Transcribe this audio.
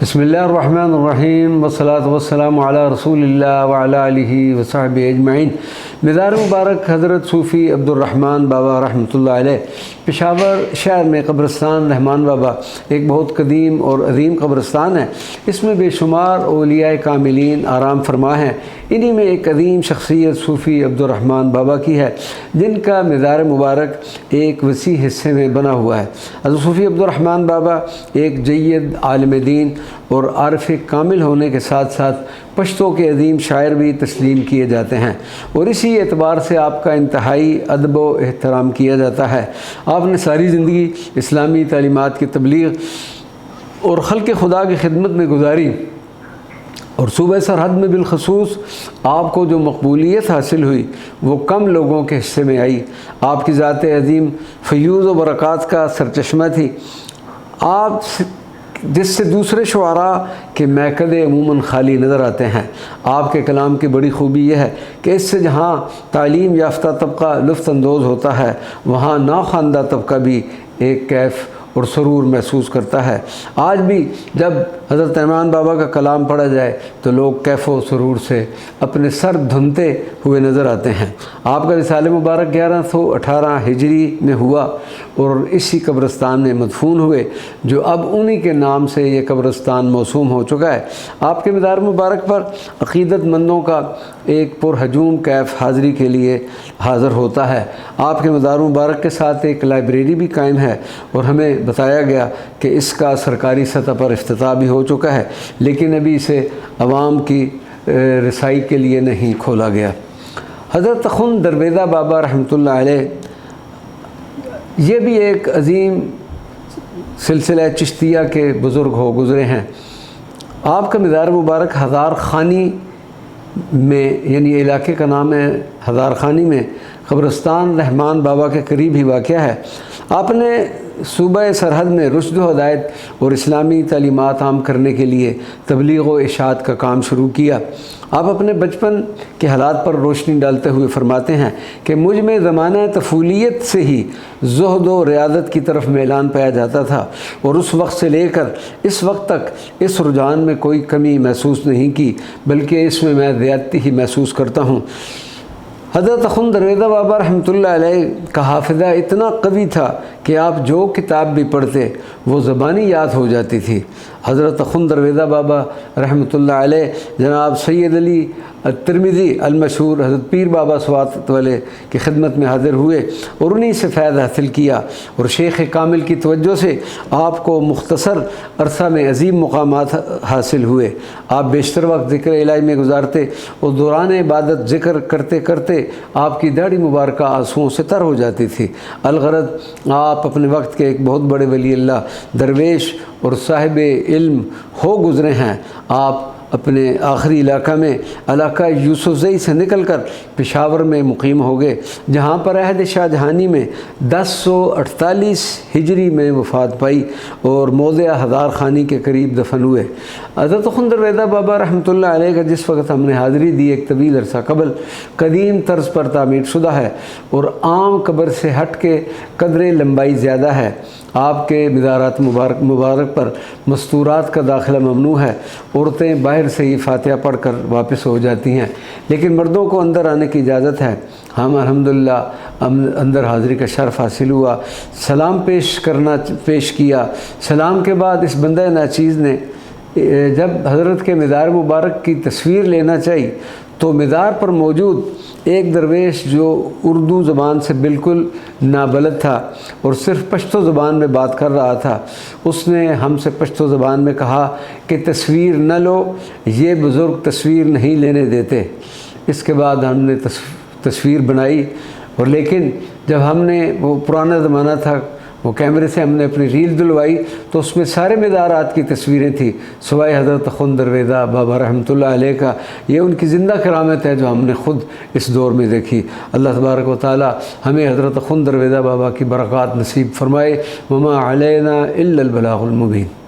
بسم اللہ الرحمن الرحیم والصلاۃ والسلام علی رسول اللہ وعلی آلہ وصحبہ اجمعین۔ مزار مبارک حضرت صوفی عبدالرحمن بابا رحمۃ اللہ علیہ پشاور شہر میں قبرستان رحمان بابا ایک بہت قدیم اور عظیم قبرستان ہے۔ اس میں بے شمار اولیاء کاملین آرام فرما ہیں۔ انہی میں ایک عظیم شخصیت صوفی عبدالرحمن بابا کی ہے جن کا مزار مبارک ایک وسیع حصے میں بنا ہوا ہے۔ حضرت صوفی عبدالرحمن بابا ایک جید عالم دین اور عارف کامل ہونے کے ساتھ ساتھ پشتوں کے عظیم شاعر بھی تسلیم کیے جاتے ہیں، اور اسی اعتبار سے آپ کا انتہائی ادب و احترام کیا جاتا ہے۔ آپ نے ساری زندگی اسلامی تعلیمات کی تبلیغ اور خلق خدا کی خدمت میں گزاری، اور صوبہ سرحد میں بالخصوص آپ کو جو مقبولیت حاصل ہوئی وہ کم لوگوں کے حصے میں آئی۔ آپ کی ذات عظیم فیوض و برکات کا سرچشمہ تھی، آپ جس سے دوسرے شعراء کے میکدے عموماً خالی نظر آتے ہیں۔ آپ کے کلام کی بڑی خوبی یہ ہے کہ اس سے جہاں تعلیم یافتہ طبقہ لطف اندوز ہوتا ہے، وہاں ناخواندہ طبقہ بھی ایک کیف اور سرور محسوس کرتا ہے۔ آج بھی جب حضرت رحمان بابا کا کلام پڑھا جائے تو لوگ کیف و سرور سے اپنے سر دھنتے ہوئے نظر آتے ہیں۔ آپ کا رسالہ مبارک 1118 ہجری میں ہوا اور اسی قبرستان میں مدفون ہوئے، جو اب انہی کے نام سے یہ قبرستان موسوم ہو چکا ہے۔ آپ کے مزار مبارک پر عقیدت مندوں کا ایک پرہجوم کیف حاضری کے لیے حاضر ہوتا ہے۔ آپ کے مزار مبارک کے ساتھ ایک لائبریری بھی قائم ہے، اور ہمیں بتایا گیا کہ اس کا سرکاری سطح پر افتتاح بھی ہو چکا ہے، لیکن ابھی اسے عوام کی رسائی کے لیے نہیں کھولا گیا۔ حضرت اخوند درویزہ بابا رحمۃ اللہ علیہ یہ بھی ایک عظیم سلسلہ چشتیہ کے بزرگ ہو گزرے ہیں۔ آپ کا مزار مبارک ہزار خانی میں، یعنی علاقے کا نام ہے ہزار خانی میں، قبرستان رحمان بابا کے قریب ہی واقع ہے۔ آپ نے صوبہ سرحد میں رشد و ہدایت اور اسلامی تعلیمات عام کرنے کے لیے تبلیغ و اشاعت کا کام شروع کیا۔ آپ اپنے بچپن کے حالات پر روشنی ڈالتے ہوئے فرماتے ہیں کہ مجھ میں زمانہ طفولیت سے ہی زہد و ریاضت کی طرف میلان پایا جاتا تھا، اور اس وقت سے لے کر اس وقت تک اس رجحان میں کوئی کمی محسوس نہیں کی، بلکہ اس میں زیادتی ہی محسوس کرتا ہوں۔ حضرت اخوند درویزہ بابا رحمۃ اللہ علیہ کا حافظہ اتنا قوی تھا کہ آپ جو کتاب بھی پڑھتے وہ زبانی یاد ہو جاتی تھی۔ حضرت اخوند درویزہ بابا رحمۃ اللہ علیہ جناب سید علی الترمذی المشہور حضرت پیر بابا سوات والے کی خدمت میں حاضر ہوئے، اور انہی سے فیض حاصل کیا، اور شیخ کامل کی توجہ سے آپ کو مختصر عرصہ میں عظیم مقامات حاصل ہوئے۔ آپ بیشتر وقت ذکر الہی میں گزارتے، اور دوران عبادت ذکر کرتے کرتے آپ کی داڑھی مبارکہ آنسوؤں سے تر ہو جاتی تھی۔ الغرض آپ اپنے وقت کے ایک بہت بڑے ولی اللہ، درویش اور صاحب علم ہو گزرے ہیں۔ آپ اپنے آخری علاقہ میں علاقہ یوسف زئی سے نکل کر پشاور میں مقیم ہو گئے، جہاں پر عہد شاہ جہانی میں 1048 ہجری میں وفات پائی، اور موضع ہزار خانی کے قریب دفن ہوئے۔ حضرت اخوند درویزہ بابا رحمۃ اللہ علیہ کا جس وقت ہم نے حاضری دی ایک طویل عرصہ قبل قدیم طرز پر تعمیر شدہ ہے، اور عام قبر سے ہٹ کے قدر لمبائی زیادہ ہے۔ آپ کے مزارات مبارک پر مستورات کا داخلہ ممنوع ہے۔ عورتیں باہر سے ہی فاتحہ پڑھ کر واپس ہو جاتی ہیں، لیکن مردوں کو اندر آنے کی اجازت ہے۔ ہم الحمدللہ اندر حاضری کا شرف حاصل ہوا، سلام پیش کیا۔ سلام کے بعد اس بندہ ناچیز نے جب حضرت کے مزار مبارک کی تصویر لینا چاہی، تو مزار پر موجود ایک درویش جو اردو زبان سے بالکل نابلد تھا اور صرف پشتو زبان میں بات کر رہا تھا، اس نے ہم سے پشتو زبان میں کہا کہ تصویر نہ لو، یہ بزرگ تصویر نہیں لینے دیتے۔ اس کے بعد ہم نے تصویر بنائی، اور لیکن جب ہم نے وہ پرانا زمانہ تھا، وہ کیمرے سے ہم نے اپنی ریل دلوائی تو اس میں سارے مزارات کی تصویریں تھیں سوائے حضرت اخوند درویزہ بابا رحمۃ اللہ علیہ کا۔ یہ ان کی زندہ کرامت ہے جو ہم نے خود اس دور میں دیکھی۔ اللہ تبارک و تعالی ہمیں حضرت اخوند درویزہ بابا کی برکات نصیب فرمائے۔ وما علینا الا البلاغ المبین۔